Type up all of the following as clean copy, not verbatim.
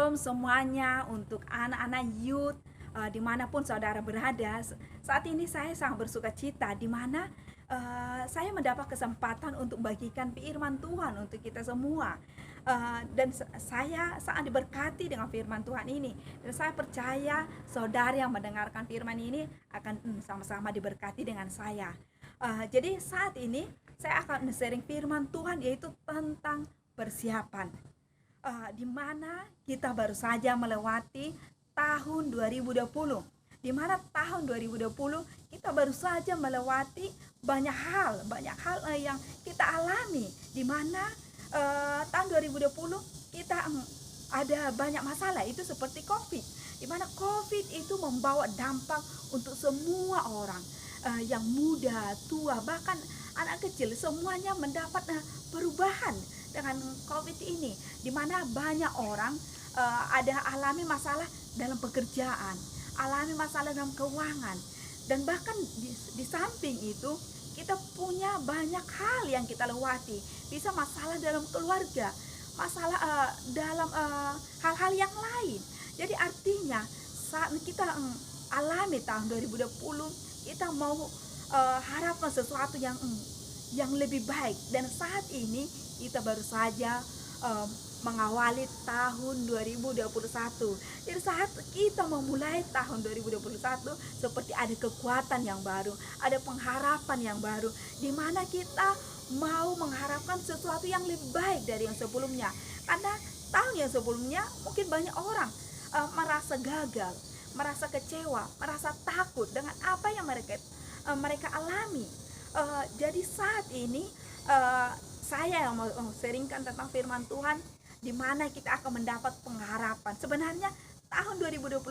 Shalom semuanya untuk anak-anak youth dimanapun saudara berada. Saat ini saya sangat bersuka cita di mana saya mendapat kesempatan untuk bagikan firman Tuhan untuk kita semua. Dan saya sangat diberkati dengan firman Tuhan ini. Dan saya percaya saudara yang mendengarkan firman ini akan sama-sama diberkati dengan saya. Jadi saat ini saya akan sharing firman Tuhan yaitu tentang persiapan. Di mana kita baru saja melewati tahun 2020. Di mana tahun 2020 kita baru saja melewati banyak hal yang kita alami. Di mana tahun 2020 kita ada banyak masalah, itu seperti COVID. Di mana COVID itu membawa dampak untuk semua orang, yang muda, tua, bahkan anak kecil, semuanya mendapat perubahan dengan COVID ini, di mana banyak orang ada alami masalah dalam pekerjaan, alami masalah dalam keuangan, dan bahkan di samping itu kita punya banyak hal yang kita lewati, bisa masalah dalam keluarga, masalah dalam hal-hal yang lain. Jadi artinya saat kita alami tahun 2020, kita mau harapkan sesuatu yang lebih baik, dan saat ini kita baru saja mengawali tahun 2021. Jadi saat kita memulai tahun 2021 seperti ada kekuatan yang baru, ada pengharapan yang baru, di mana kita mau mengharapkan sesuatu yang lebih baik dari yang sebelumnya. Karena tahun yang sebelumnya mungkin banyak orang merasa gagal, merasa kecewa, merasa takut dengan apa yang mereka alami. Jadi saat ini saya yang mau sharingkan tentang firman Tuhan, di mana kita akan mendapat pengharapan. Sebenarnya tahun 2021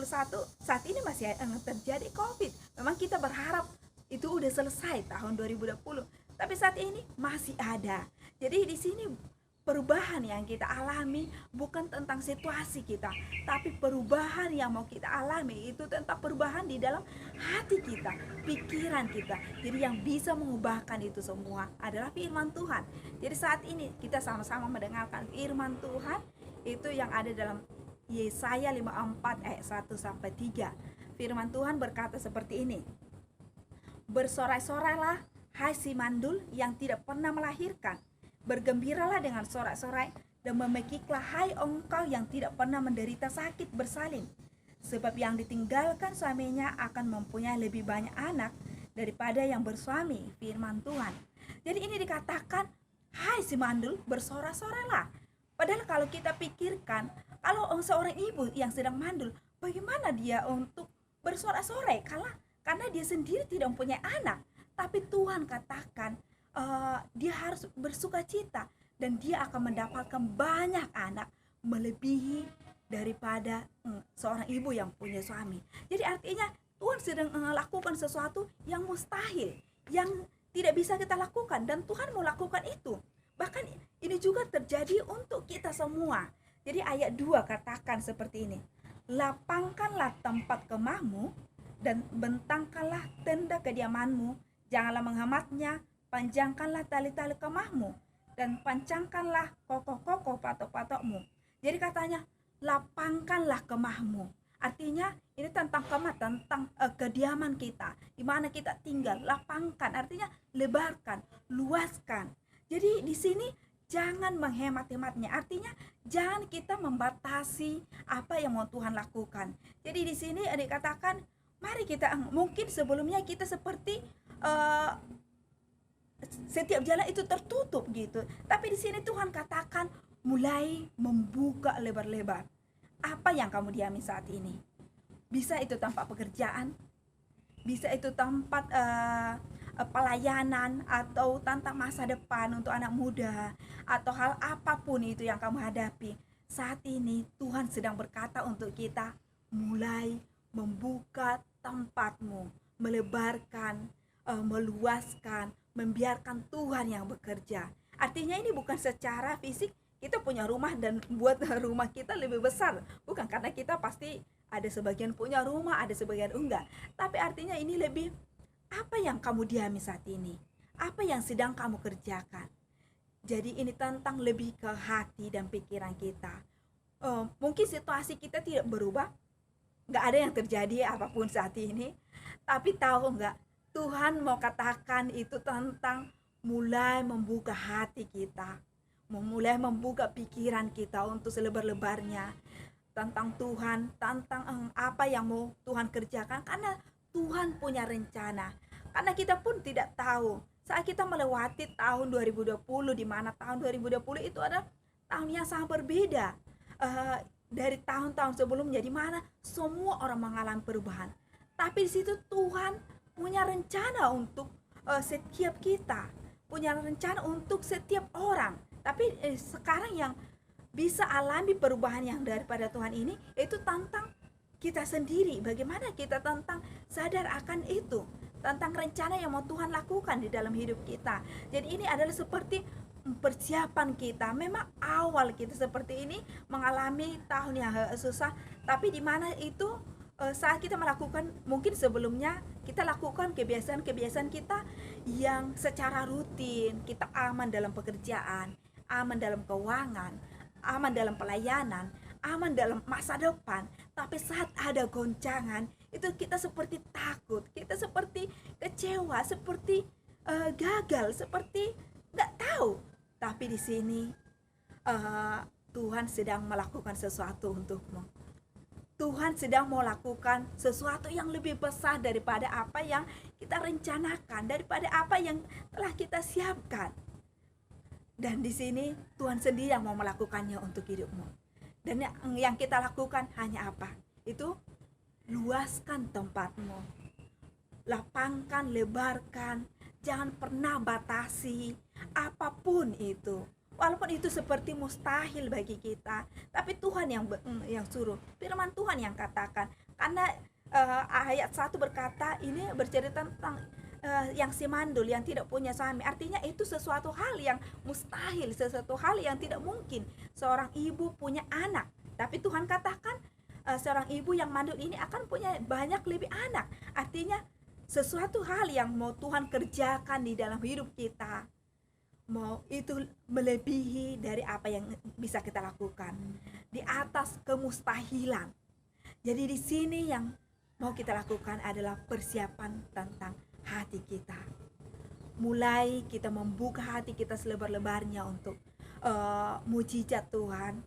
saat ini masih terjadi COVID. Memang kita berharap itu udah selesai tahun 2020, tapi saat ini masih ada. Jadi di sini perubahan yang kita alami bukan tentang situasi kita, tapi perubahan yang mau kita alami itu tentang perubahan di dalam hati kita, pikiran kita. Jadi yang bisa mengubahkan itu semua adalah firman Tuhan. Jadi saat ini kita sama-sama mendengarkan firman Tuhan itu yang ada dalam Yesaya 54 ayat 1-3. Firman Tuhan berkata seperti ini: bersorai-sorailah hai si mandul yang tidak pernah melahirkan, bergembiralah dengan sorak-sorai dan memekiklah hai engkau yang tidak pernah menderita sakit bersalin, sebab yang ditinggalkan suaminya akan mempunyai lebih banyak anak daripada yang bersuami. Firman Tuhan. Jadi ini dikatakan, hai si mandul, bersorak-sorailah. Padahal kalau kita pikirkan, kalau seorang ibu yang sedang mandul, bagaimana dia untuk bersorak-sorai? Karena dia sendiri tidak mempunyai anak. Tapi Tuhan katakan dia harus bersuka cita, dan dia akan mendapatkan banyak anak melebihi daripada seorang ibu yang punya suami. Jadi artinya Tuhan sedang melakukan sesuatu yang mustahil, yang tidak bisa kita lakukan, dan Tuhan mau lakukan itu. Bahkan ini juga terjadi untuk kita semua. Jadi ayat 2 katakan seperti ini: lapangkanlah tempat kemahmu dan bentangkanlah tenda kediamanmu, janganlah menghematnya, panjangkanlah tali-tali kemahmu dan pancangkanlah kokoh-kokoh patok-patokmu. Jadi katanya lapangkanlah kemahmu. Artinya ini tentang kemah, tentang kediaman kita, di mana kita tinggal. Lapangkan artinya lebarkan, luaskan. Jadi di sini jangan menghemat-hematnya. Artinya jangan kita membatasi apa yang mau Tuhan lakukan. Jadi di sini dikatakan, mari kita, mungkin sebelumnya kita seperti setiap jalan itu tertutup gitu. Tapi di sini Tuhan katakan mulai membuka lebar-lebar. Apa yang kamu diami saat ini? Bisa itu tempat pekerjaan, bisa itu tempat pelayanan, atau tentang masa depan untuk anak muda, atau hal apapun itu yang kamu hadapi. Saat ini Tuhan sedang berkata untuk kita, mulai membuka tempatmu, melebarkan, meluaskan, membiarkan Tuhan yang bekerja. Artinya ini bukan secara fisik kita punya rumah dan buat rumah kita lebih besar, bukan, karena kita pasti ada sebagian punya rumah, ada sebagian enggak. Tapi artinya ini lebih, apa yang kamu diami saat ini, apa yang sedang kamu kerjakan. Jadi ini tentang lebih ke hati dan pikiran kita. mungkin situasi kita tidak berubah, nggak ada yang terjadi apapun saat ini, tapi tahu nggak, Tuhan mau katakan itu tentang mulai membuka hati kita, mulai membuka pikiran kita untuk selebar-lebarnya tentang Tuhan, tentang apa yang mau Tuhan kerjakan, karena Tuhan punya rencana. Karena kita pun tidak tahu saat kita melewati tahun 2020, di mana tahun 2020 itu adalah tahun yang sangat berbeda dari tahun-tahun sebelumnya, di mana semua orang mengalami perubahan. Tapi di situ Tuhan punya rencana untuk setiap kita, punya rencana untuk setiap orang. Tapi sekarang yang bisa alami perubahan yang daripada Tuhan ini, itu tentang kita sendiri. Bagaimana kita tentang sadar akan itu, tentang rencana yang mau Tuhan lakukan di dalam hidup kita. Jadi ini adalah seperti persiapan kita. Memang awal kita seperti ini mengalami tahun yang susah, tapi di mana itu saat kita melakukan, mungkin sebelumnya kita lakukan kebiasaan-kebiasaan kita yang secara rutin, kita aman dalam pekerjaan, aman dalam keuangan, aman dalam pelayanan, aman dalam masa depan. Tapi saat ada goncangan, itu kita seperti takut, kita seperti kecewa, seperti gagal, seperti nggak tahu. Tapi di sini Tuhan sedang melakukan sesuatu untukmu. Tuhan sedang mau lakukan sesuatu yang lebih besar daripada apa yang kita rencanakan, daripada apa yang telah kita siapkan. Dan di sini Tuhan sendiri yang mau melakukannya untuk hidupmu. Dan yang kita lakukan hanya apa? Itu luaskan tempatmu, lapangkan, lebarkan, jangan pernah batasi apapun itu. Walaupun itu seperti mustahil bagi kita, tapi Tuhan yang suruh, firman Tuhan yang katakan. Karena ayat 1 berkata, ini bercerita tentang yang si mandul yang tidak punya suami. Artinya itu sesuatu hal yang mustahil, sesuatu hal yang tidak mungkin seorang ibu punya anak. Tapi Tuhan katakan seorang ibu yang mandul ini akan punya banyak lebih anak. Artinya sesuatu hal yang mau Tuhan kerjakan di dalam hidup kita, mau itu melebihi dari apa yang bisa kita lakukan, di atas kemustahilan. Jadi di sini yang mau kita lakukan adalah persiapan tentang hati kita. Mulai kita membuka hati kita selebar-lebarnya untuk mujizat Tuhan,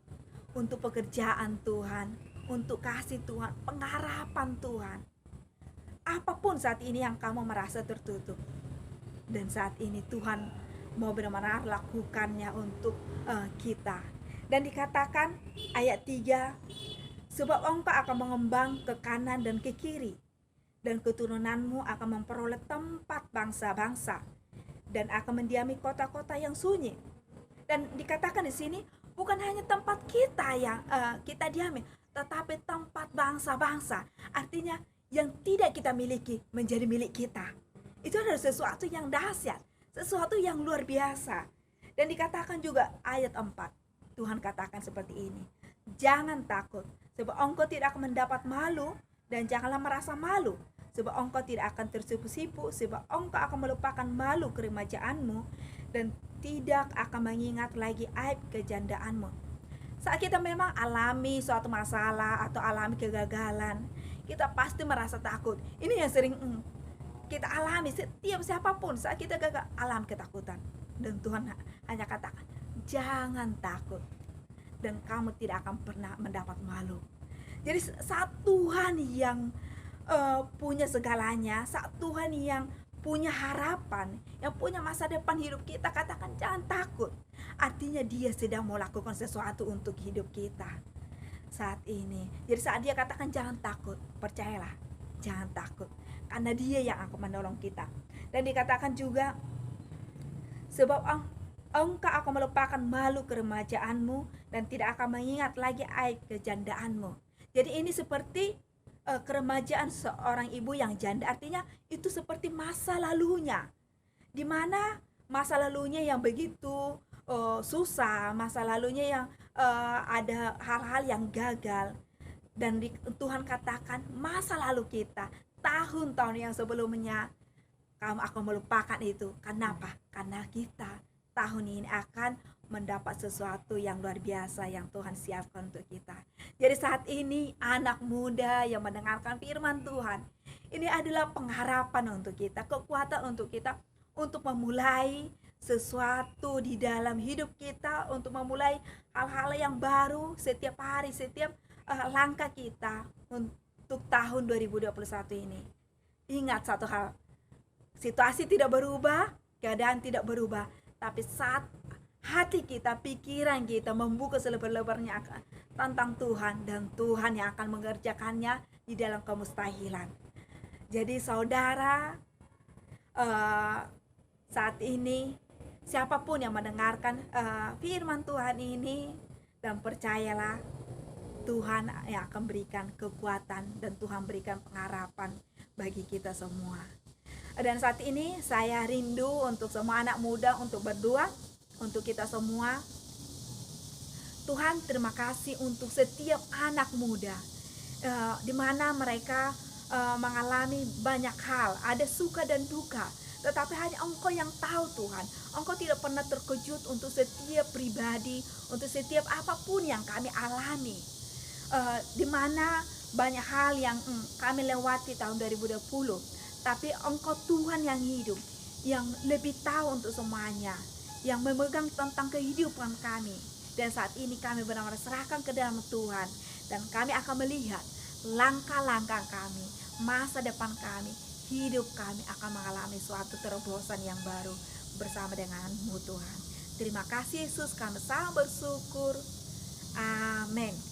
untuk pekerjaan Tuhan, untuk kasih Tuhan, pengharapan Tuhan. Apapun saat ini yang kamu merasa tertutup, dan saat ini Tuhan mau benar-benar lakukannya untuk kita. Dan dikatakan ayat 3, sebab engkau akan mengembang ke kanan dan ke kiri, dan keturunanmu akan memperoleh tempat bangsa-bangsa, dan akan mendiami kota-kota yang sunyi. Dan dikatakan di sini bukan hanya tempat kita yang kita diami, tetapi tempat bangsa-bangsa. Artinya yang tidak kita miliki menjadi milik kita. Itu adalah sesuatu yang dahsyat, sesuatu yang luar biasa. Dan dikatakan juga ayat 4, Tuhan katakan seperti ini, jangan takut, sebab engkau tidak akan mendapat malu, dan janganlah merasa malu, sebab engkau tidak akan tersipu-sipu, sebab engkau akan melupakan malu keremajaanmu, dan tidak akan mengingat lagi aib kejandaanmu. Saat kita memang alami suatu masalah atau alami kegagalan, kita pasti merasa takut. Ini yang sering kita alami, setiap siapapun saat kita gagal alami ketakutan. Dan Tuhan hanya katakan, jangan takut, dan kamu tidak akan pernah mendapat malu. Jadi saat Tuhan yang punya segalanya, saat Tuhan yang punya harapan, yang punya masa depan hidup kita, katakan jangan takut. Artinya dia sedang mau lakukan sesuatu untuk hidup kita saat ini. Jadi saat dia katakan jangan takut, percayalah, jangan takut, karena dia yang akan menolong kita. Dan dikatakan juga, sebab engkau akan melupakan malu keremajaanmu, dan tidak akan mengingat lagi aib kejandaanmu. Jadi ini seperti keremajaan seorang ibu yang janda. Artinya itu seperti masa lalunya, dimana masa lalunya yang begitu susah, masa lalunya yang ada hal-hal yang gagal. Dan Tuhan katakan masa lalu kita, tahun-tahun yang sebelumnya, kamu akan melupakan itu. Kenapa? Karena kita tahun ini akan mendapat sesuatu yang luar biasa yang Tuhan siapkan untuk kita. Jadi saat ini anak muda yang mendengarkan firman Tuhan, ini adalah pengharapan untuk kita, kekuatan untuk kita untuk memulai sesuatu di dalam hidup kita, untuk memulai hal-hal yang baru setiap hari, setiap langkah kita untuk tahun 2021 ini. Ingat satu hal, situasi tidak berubah, keadaan tidak berubah, tapi saat hati kita, pikiran kita membuka selebar-lebarnya tentang Tuhan, dan Tuhan yang akan mengerjakannya di dalam kemustahilan. Jadi saudara, saat ini siapapun yang mendengarkan firman Tuhan ini, dan percayalah Tuhan yang akan berikan kekuatan dan Tuhan berikan pengharapan bagi kita semua. Dan saat ini saya rindu untuk semua anak muda untuk berdoa untuk kita semua. Tuhan, terima kasih untuk setiap anak muda di mana mereka mengalami banyak hal, ada suka dan duka, tetapi hanya Engkau yang tahu Tuhan. Engkau tidak pernah terkejut untuk setiap pribadi, untuk setiap apapun yang kami alami, di mana banyak hal yang kami lewati tahun 2020, tapi Engkau Tuhan yang hidup, yang lebih tahu untuk semuanya, yang memegang tentang kehidupan kami. Dan saat ini kami benar-benar serahkan ke dalam Tuhan, dan kami akan melihat langkah-langkah kami, masa depan kami, hidup kami akan mengalami suatu terobosan yang baru bersama denganmu Tuhan. Terima kasih Yesus, kami sangat bersyukur. Amin.